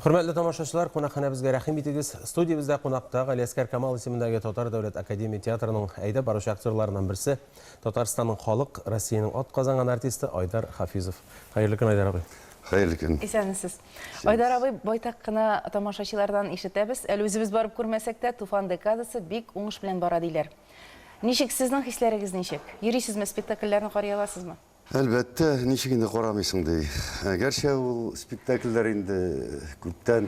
Hürmetli tamaşaçılar, qonaqxonamizga rahim etiniz. Studiyamizda qonaqda Галиаскар Камал исемендәге Татар дәүләт академия театрының әйдә баручы актерларынан берсе, Татарстанның халык, Россиянең ат казанган артисты Айдар Хафизов. Хәерле көн, Айдар абый. Хәерле көн. Исәнмесез. Айдар абый, байтак кына тамашачылардан ишетәбез. Әле үзебез барып күрмәсәк тә, Туфан декадасы бик уңыш белән бара диләр. Ничек сезнең хисләрегез ничек? Йөрисезме, спектакльләрне карый аласызмы? Әлбәттә, ничек инде карамыйсың ди. Гәрчә ул спектакльләр инде күптән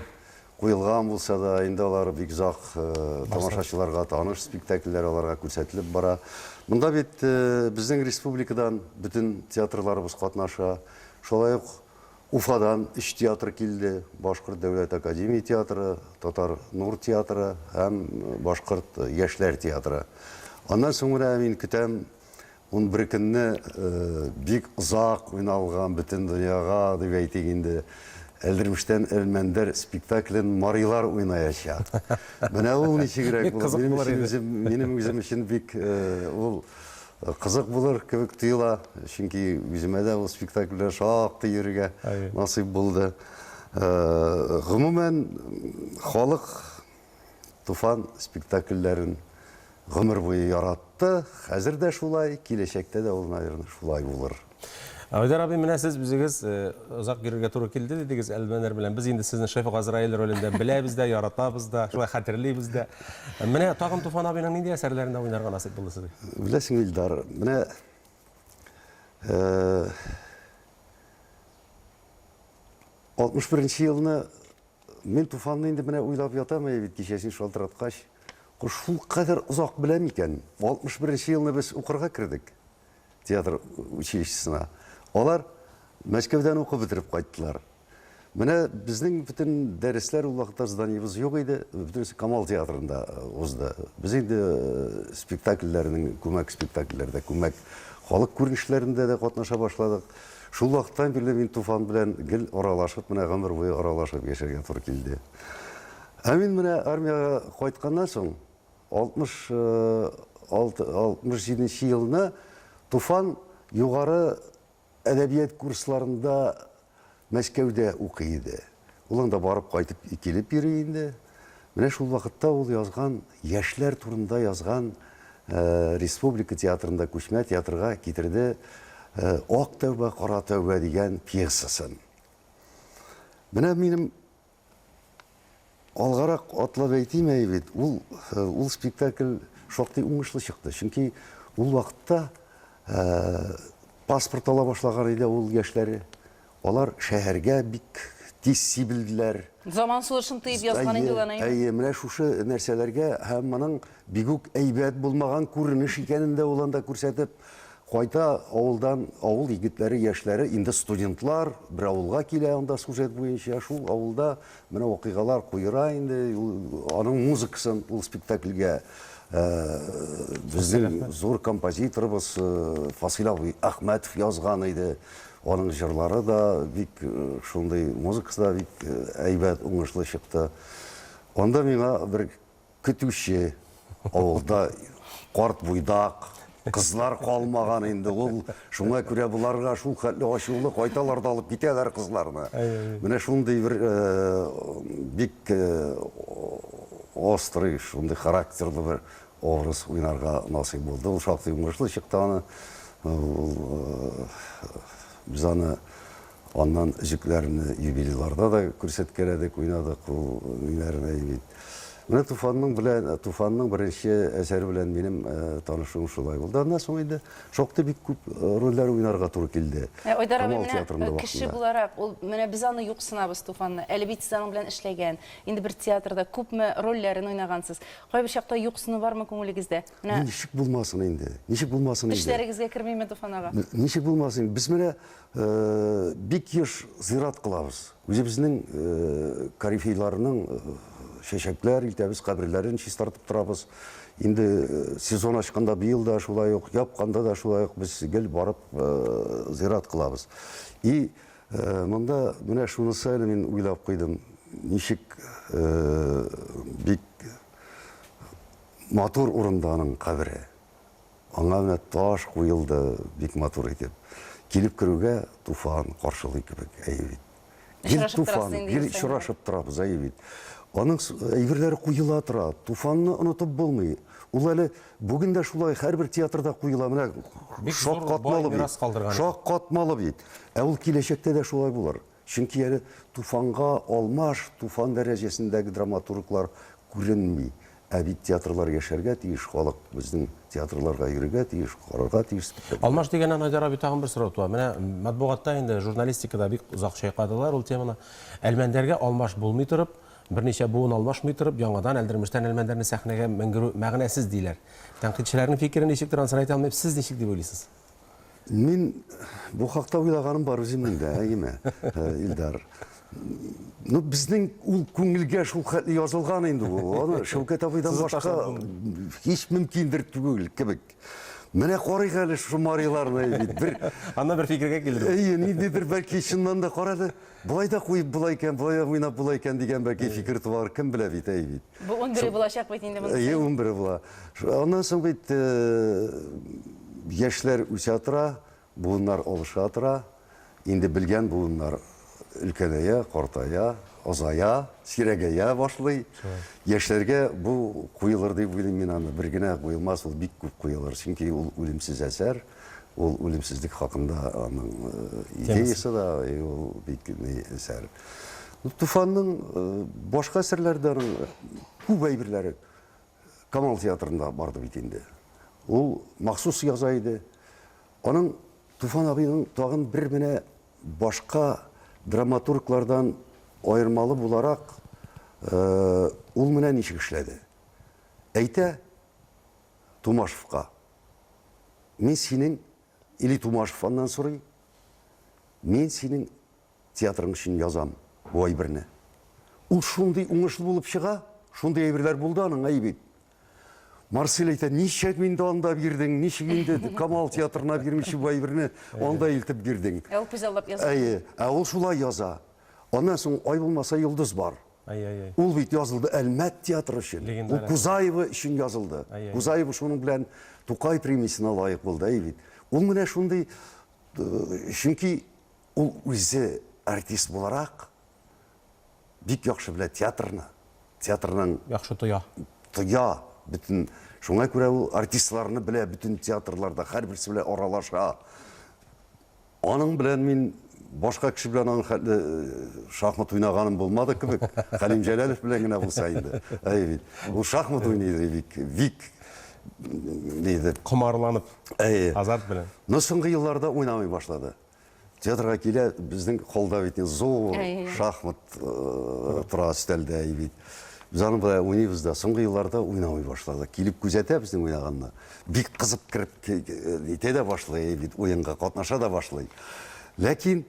куелган булса да, инде алар бик зак тамашачыларга таныш спектакльләр аларга күрсәтелеп бара. Монда бит безнең республикадан бүтән театрларыбыз катнаша. Шулай ук Уфадан 3 театр килде. Башкорт дәүләт академия театры, Татар Нур театры һәм Башкорт яшьләр театры. Аннан соң мин көтәм 11 көнне бик озак уйналган бөтен дөньяга дип әйтик инде. Әлдермештән Әлмәндәр спектаклен марилар уйнаячак. Менә ул ничегрәк булыр. Минем үзем өчен бик ул кызык булыр кебек тоела. Чөнки үземә дә ул спектакльләр шактый йөрергә насыйп булды. Гомумән халык Туфан спектакльләрен гомер буе яратты. Хәзер дә шулай, киләчәктә дә ул наверное шулай булыр. Айдар абый, менә сез үзегез озак йөрергә туры килде дидегез Әлмәннәр белән. Без инде сезне Шәфык Азраил ролендә беләбез дә, яратабыз да, шулай хәтерлибез дә. Менә тагын Туфан абыйның нинди әсәрләрендә уйнарга насыйп булды сезгә? Беләсең, Илдар, менә 61 елны мин Туфанны инде менә уйлап ятам, бит кичәсен шалтыраткач. Шул кадәр озак беләм икән. 61 елны без укырга кирдек. Театр училищесына. Алар Мәскәүдән укып бетереп кайттылар. Менә безнең бүтән дәресләр ул вакытта зданиебыз юк иде. Бүтән Камал театрында узды. Без инде спектакльләрнең, күмәк спектакльләрдә, күмәк халык күренешләрендә дә катнаша башладык. Шул вакыттан бирле мин Туфан белән гел аралашып, менә гомер буе аралашып яшәргә туры килде. Мин менә армияга кайтканнан соң 67 елны Туфан югары әдәбият курсларында Мәскәүдә укый иде. Ул анда барып кайтып килеп йөри инде. Менә шул вакытта ул язган, яшьләр турында язган республика театрында, күчмә театрга китерде Ак тәүбә, кара тәүбә дигән пьесасын. Менә минем алгарак атлап әйтим бит, ул спектакль шактый уңышлы чыкты. Чөнки ул вакытта паспорт ала башлаган иде ул яшьләре. Алар шәһәргә бик тиз сибелделәр. Заман сугышын тыйып язган инде уларны. Менә шушы нәрсәләргә һәм моның бик үк әйбәт булмаган күренеш икәнен дә ул анда күрсәтеп, кайта авылдан, авыл егетләре, яшьләре, инде студентлар бер авылга килә, анда сюжет буенча шул авылда менә вакыйгалар куера инде, аның музыкасын ул спектакльгә безнең зур композиторыбыз Фасил Әхмәтов язган иде. Аның җырлары да бик шундый, музыкасы да бик әйбәт, уңышлы чыкты. Анда миңа бер көтүче авылда карт буйдак кызлар калмаган инде. Ул шуңа күрә буларга шул хәтле ачулы кайталар да алып китәләр кызларны. Менә шундый бер бик острый, шундый характерлы бер образ уйнарга насыйп булды. Ул шактый уңышлы чыкты аны. Без аны аннан үзекләрне юбилейларда да күрсәткәләдек, уйнадык ул уйнарны бит. Менә Туфанның беренче әсәре белән минем танышуым шулай булды. Аннан соң инде шактый бик күп рольләр уйнарга туры килде. Айдар абый, менә кеше буларак, ул менә без аны юксынабыз Туфанны. Әле бит аның белән эшләгән. Инде бер театрда күпме рольләрен уйнагансыз. Кайбер чакта юксыны бармы күңелегездә? Менә ничек булмасын инде? Ничек булмасын инде? Эшләрегезгә кермиме Туфанга? Ничек булмасын? Без менә бик еш зират кылабыз. Үзебезнең карифейларның шәшәкләр, илтәбез каберләрен чистартып торабыз. Инде сезон ачканда быел да шулай ук, япканда да шулай ук без гел барып зират кылабыз. И монда менә шунысы мин уйлап куйдым. Ничек бик матур урынданың кабере. Аңа менә таш куелды, бик матур итеп. Килеп керүгә Туфан каршылый кебек әйбит. Очрашып Туфан, торасыз инде ел ел сайын. очрашып торабыз, бит. Аның әйберләре куела тора. Туфанны онытып булмый. Ул әле бүген дә шулай һәрбер театрда куела. Менә Бик зур шаккатмалы бай мирас калдырган. Шаккатмалы бит. Ә ул киләчәктә дә шулай булыр. Чөнки әле Туфанга алмаш, Туфан дәрәҗәсендәге драматурглар күренми. Ә бит театрлар яшәргә тиеш, халык безнең театрларга йөрергә тиеш, карарга тиеш. Алмаш дигәннән Айдар абый тагын бер сорау туа. Менә матбугатта инде журналистикада бик узак шайкадылар ул теманы. Әлмәндәргә алмаш булмый торып, берничә буын алмашмый торып, яңадан әлдермештән әлмәндәрне сәхнәгә менгерү мәгънәсез диләр. Тәнкыйтьчеләрнең фикерен ничек торган әйтә алмыйм, сез ничек дип уйлыйсыз? Мин бу хакта уйлаганым бар үземнең дә, әйеме, Илдар. Ну, безнең ул күңелгә шул хәтле язылган инде ул. Аны Шәүкәт абыйдан башка һич мөмкиндер түгел кебек. Менә карыйк әле шумариларны бит. Бер Анда бер фикергә килдерә. ниндидер бәлки чыннан да карады. Булай да куеп булай икән, булай уйнап булай икән дигән бәлки фикер туар, кем белә бит, бит. Бу 11 булачак бит инде монысы. 11 була. Аннан соң бит яшьләр үсә тора, буыннар алыша тора. Инде белгән буыннар өлкәнәя, картая, азая, сирәгәя башлый. Яшьләргә бу куелыр дип уйлыйм мин аны. Бер генә куелмас, ул бик күп куелыр. Чөнки ул үлемсез әсәр, ул үлемсезлек хакында аның идеясы да, ул бик әсәр. Туфанның башка әсәрләрдән күп әйберләре Камал театрында барды бит инде. Ул махсус яза иде. Аның Туфан абыйның тагын бер менә башка драматурглардан айырмалы буларак ул менә ничек эшләде. Әйтә Тумашевка. Мин синең или Тумашевнан сорый. Мин синең театрың өчен язам бу әйберне. Ул шундый уңышлы булып чыга, шундый әйберләр булды аның әйбит. Марсель әйтә, ничек мин дә анда бирдең, ничек инде Камал театрына бирмичә бу әйберне анда илтеп бирдең. Ул күзаллап яза. Ә ул шулай яза. Аннан соң ай булмаса йолдыз бар. Ул бит язылды Әлмәт театры өчен. Ул Кузаева өчен язылды. Кузаева шуның белән Тукай премиясына лаек булды, бит. Ул менә шундый, чөнки ул үзе артист буларак бик яхшы белә театрны. Театрның Яхшы тоя. Тоя. Bütün şuna göre ул артистларны белә, bütün театрларда һәрберсе белән аралаша. Аның белән мин башка кеше белән аның хәтле шахмат уйнаганым булмады кебек. Хәлим Җәләлов белән генә булса инде. Бит. Ул шахмат уйный бик диде. Кумарланып, азарт белән. Но соңгы елларда уйнамый башлады. Театрга килә, безнең холда бит зур шахмат тора өстәлдә бит. Biz аны былай уйнайбыз да, соңгы елларда уйнамый башлады. Килеп күзәтә безнең уйнаганны. Бик кызып кирип итә дә башлый, бит уенга катнаша да башлый. Ләкин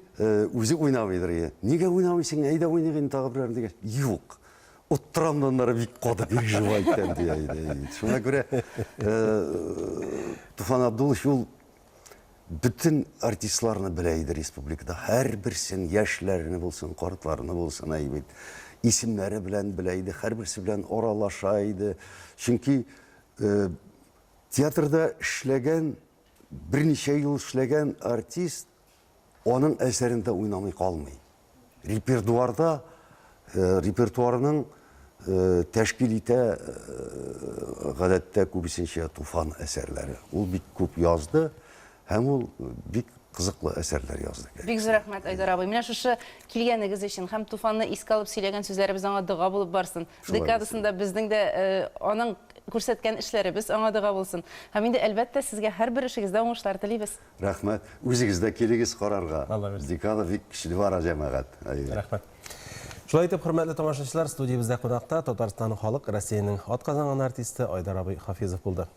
үзе уйнамыйдыр. Нигә уйнамыйсың? Әйдә уйныйгын тагы берәр дигән. Юк. Оттырамданнары бик каты переживай икән ди. Шуңа күрә Туфан Абдуллович ул bütün артистларны белә иде республикада. Һәрберсен, яшьләрне булсын, картларны булсын, әйбит. İsimləri bilən biləydi, hər birisi bilən oralaşaydı. Çünki teatrda işləyən, bir neçə yıl işləyən artist onun əsərində oynamay qalmay. Repertuarda, repertuarının təşkil itə ғadətdə күбісінше Tufan əsərləri. Ул bik күп yazdı, həm ул bik кызыклы әсәрләр язды. Бик зур рәхмәт, Айдар абый. Менә шушы килгәнегез өчен һәм Туфанны искә алып сөйләгән сүзләребез аңа дога булып барсын. Декадасында безнең дә аның күрсәткән эшләребез аңа дога булсын. Һәм инде әлбәттә сезгә һәрбер эшегездә уңышлар телибез. Рәхмәт. Үзегез дә килегез карарга. Декада бик көчле бара җәмәгать. Рәхмәт. Шулай итеп, хөрмәтле тамашачылар, студиябездә кунакта Татарстанның халык Россиянең атказанган артисты Айдар абый Хафизов булды.